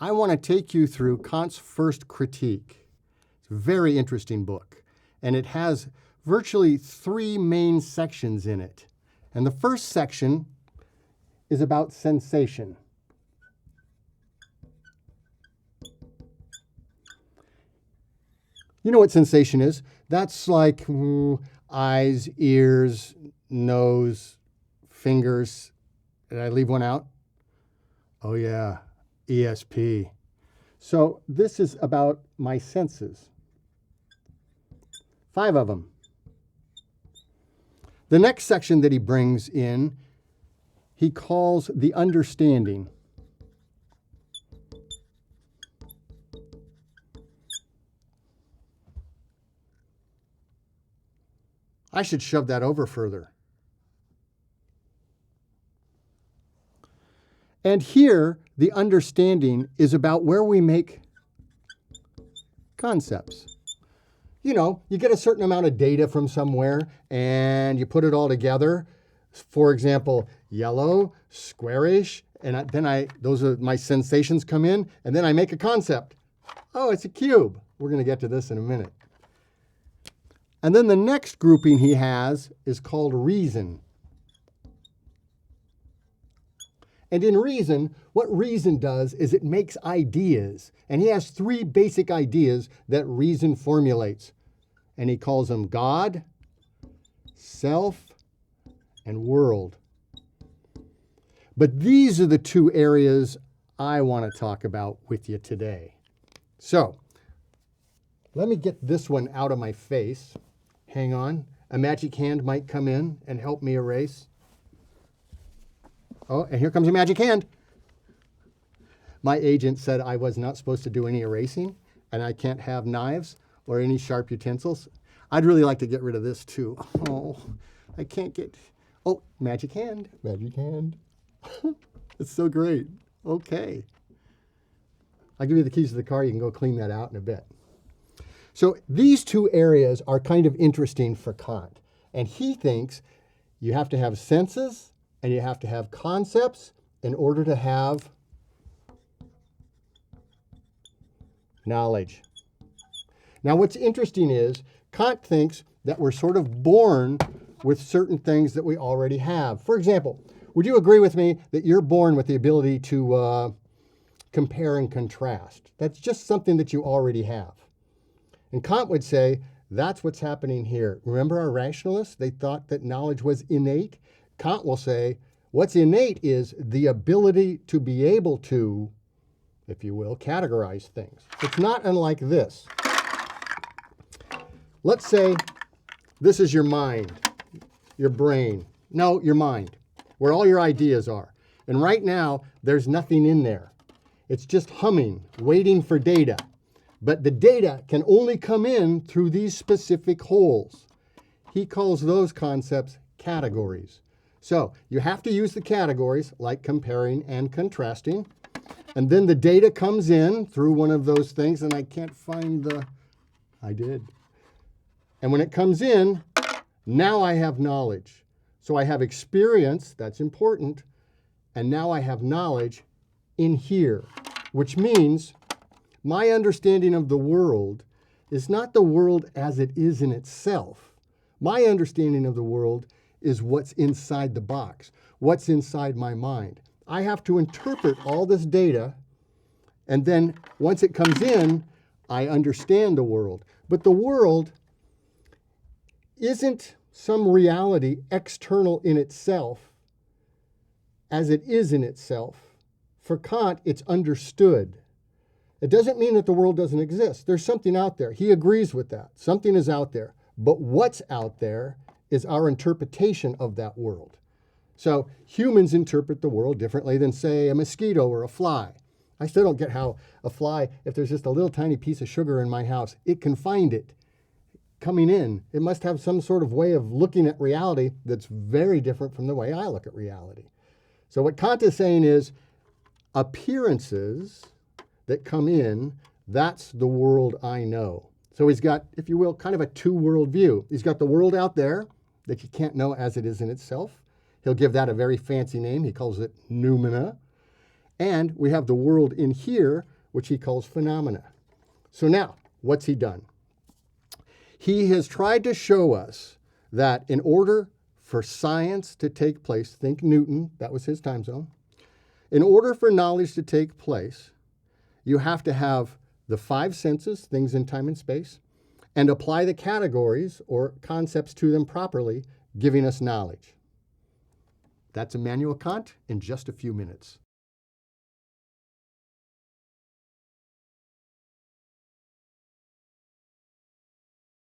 I want to take you through Kant's First Critique. It's a very interesting book, and it has virtually 3 main sections in it. And the first section is about sensation. You know what sensation is? That's like eyes, ears, nose, fingers. Did I leave one out? Oh yeah, ESP. So this is about my senses. 5 of them. The next section that he brings in, he calls the understanding. I should shove that over further. And here, the understanding is about where we make concepts. You know, you get a certain amount of data from somewhere and you put it all together. For example, yellow, squarish, and those are my sensations come in, and then I make a concept. Oh, it's a cube. We're going to get to this in a minute. And then the next grouping he has is called reason. And in reason, what reason does is it makes ideas. And he has 3 basic ideas that reason formulates. And he calls them God, self, and world. But these are the 2 areas I want to talk about with you today. So, let me get this one out of my face. Hang on. A magic hand might come in and help me erase. Oh, and here comes a magic hand. My agent said I was not supposed to do any erasing, and I can't have knives or any sharp utensils. I'd really like to get rid of this too. Oh, I can't get... Oh, magic hand. Magic hand. It's so great. Okay. I'll give you the keys to the car. You can go clean that out in a bit. So these 2 areas are kind of interesting for Kant. And he thinks you have to have senses and you have to have concepts in order to have knowledge. Now what's interesting is Kant thinks that we're sort of born with certain things that we already have. For example, would you agree with me that you're born with the ability to compare and contrast? That's just something that you already have. And Kant would say, that's what's happening here. Remember our rationalists? They thought that knowledge was innate. Kant will say, what's innate is the ability to be able to, if you will, categorize things. It's not unlike this. Let's say this is your mind, your brain. No, your mind, where all your ideas are. And right now, there's nothing in there. It's just humming, waiting for data. But the data can only come in through these specific holes. He calls those concepts categories. So you have to use the categories like comparing and contrasting. And then the data comes in through one of those things, and I can't find the... I did. And when it comes in, now I have knowledge. So I have experience, that's important, and now I have knowledge in here, which means my understanding of the world is not the world as it is in itself. My understanding of the world is what's inside the box, what's inside my mind. I have to interpret all this data, and then once it comes in, I understand the world. But the world isn't some reality external in itself as it is in itself. For Kant, it's understood. It doesn't mean that the world doesn't exist. There's something out there. He agrees with that. Something is out there. But what's out there is our interpretation of that world. So humans interpret the world differently than, say, a mosquito or a fly. I still don't get how a fly, if there's just a little tiny piece of sugar in my house, it can find it coming in. It must have some sort of way of looking at reality that's very different from the way I look at reality. So what Kant is saying is appearances that come in, that's the world I know. So he's got, if you will, kind of a 2-world view. He's got the world out there that you can't know as it is in itself. He'll give that a very fancy name. He calls it noumena. And we have the world in here which he calls phenomena. So now, what's he done? He has tried to show us that in order for science to take place, think Newton, that was his time zone. In order for knowledge to take place, you have to have the five senses, things in time and space, and apply the categories or concepts to them properly, giving us knowledge. That's Immanuel Kant in just a few minutes.